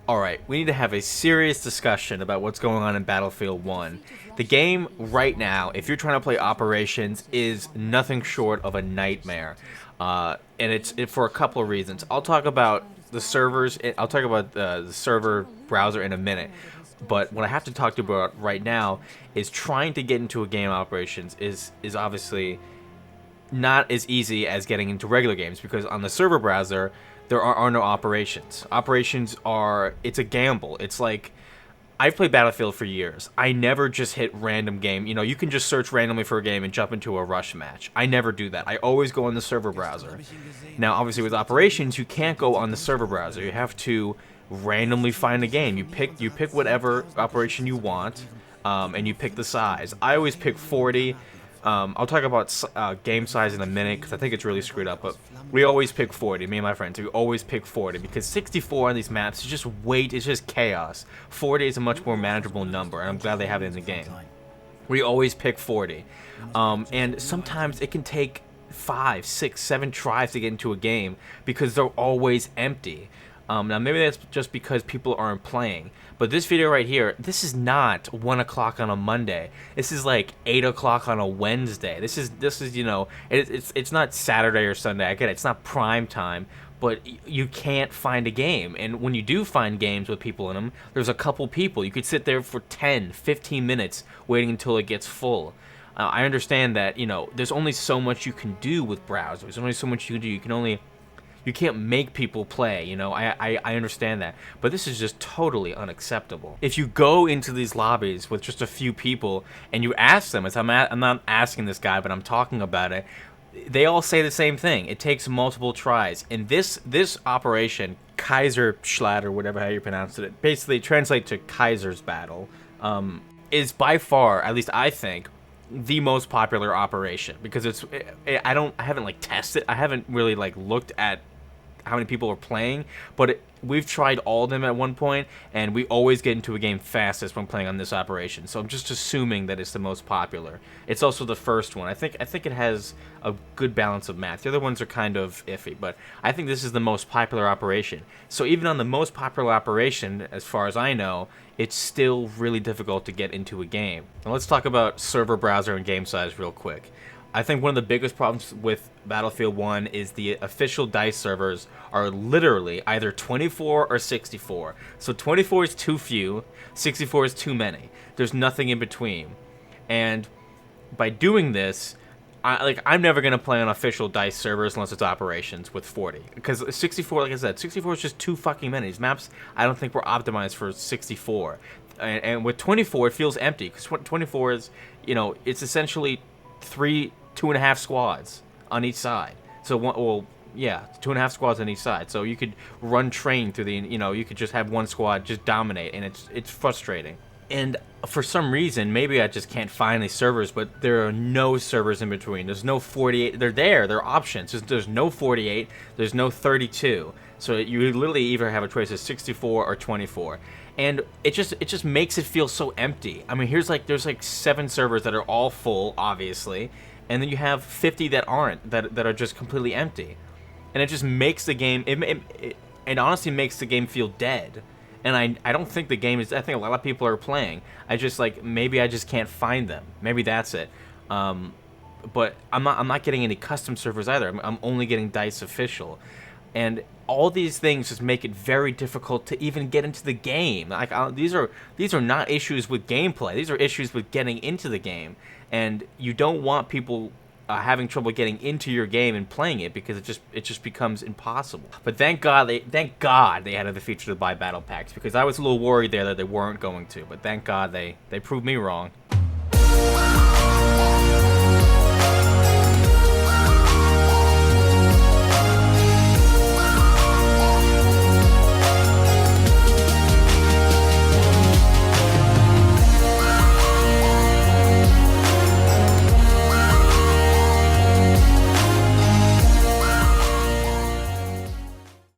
Alright, we need to have a serious discussion about what's going on in Battlefield 1. The game right now, if you're trying to play Operations, is nothing short of a nightmare. And it's for a couple of reasons. I'll talk about the servers, I'll talk about the server browser in a minute. But what I have to talk to you about right now is trying to get into a game Operations is obviously not as easy as getting into regular games, because on the server browser there are no operations. Operations are, it's a gamble. It's like, I've played Battlefield for years. I never just hit random game. You know, you can just search randomly for a game and jump into a rush match. I never do that. I always go on the server browser. Now, obviously with Operations, you can't go on the server browser. You have to randomly find a game. You pick whatever operation you want, and you pick the size. I always pick 40. I'll talk about game size in a minute because I think it's really screwed up, but we always pick 40, me and my friends. We always pick 40 because 64 on these maps is just it's just chaos. 40 is a much more manageable number, and I'm glad they have it in the game. We always pick 40. And sometimes it can take 5, 6, 7 tries to get into a game because they're always empty. Now maybe that's just because people aren't playing, but this video right here, this is not 1 o'clock on a Monday. This is like 8 o'clock on a Wednesday. This is you know, it's not Saturday or Sunday. I get it. It's not prime time, but you can't find a game. And when you do find games with people in them, there's a couple people. You could sit there for 10, 15 minutes waiting until it gets full. I understand that, you know, there's only so much you can do with browsers. There's only so much you can do. You can't make people play, you know, I understand that. But this is just totally unacceptable. If you go into these lobbies with just a few people and you ask them, I'm not asking this guy, but I'm talking about it, they all say the same thing. It takes multiple tries. And this operation, Kaiser Schlatt, or whatever how you pronounce it, basically translate to Kaiser's Battle, is by far, at least I think, the most popular operation, because I haven't like tested, I haven't really like looked at how many people are playing, but we've tried all of them at one point, and we always get into a game fastest when playing on this operation. So I'm just assuming that it's the most popular. It's also the first one. I think it has a good balance of math. The other ones are kind of iffy, but I think this is the most popular operation. So even on the most popular operation, as far as I know, it's still really difficult to get into a game. Now let's talk about server browser and game size real quick. I think one of the biggest problems with Battlefield 1 is the official DICE servers are literally either 24 or 64. So 24 is too few, 64 is too many. There's nothing in between. And by doing this, I'm never going to play on official DICE servers unless it's Operations with 40. Because 64, like I said, 64 is just too fucking many. These maps, I don't think were optimized for 64. And with 24, it feels empty. Because 24 is, you know, it's essentially 2.5 squads on each side. So well, yeah, 2.5 squads on each side. So you could run train through the, you know, you could just have one squad just dominate, and it's frustrating. And for some reason, maybe I just can't find these servers, but there are no servers in between. There's no 48. They're options. There's no 48. There's no 32. So you literally either have a choice of 64 or 24. And it just makes it feel so empty. I mean, there's like 7 servers that are all full, obviously, and then you have 50 that aren't, that are just completely empty. And it just makes the game, it honestly makes the game feel dead. And I don't think the game is, I think a lot of people are playing. Maybe I just can't find them. Maybe that's it. But I'm not getting any custom servers either. I'm only getting DICE official. And all these things just make it very difficult to even get into the game. Like these are not issues with gameplay. These are issues with getting into the game. And you don't want people having trouble getting into your game and playing it, because it just becomes impossible. But thank God they added the feature to buy battle packs, because I was a little worried there that they weren't going to. But thank God they proved me wrong.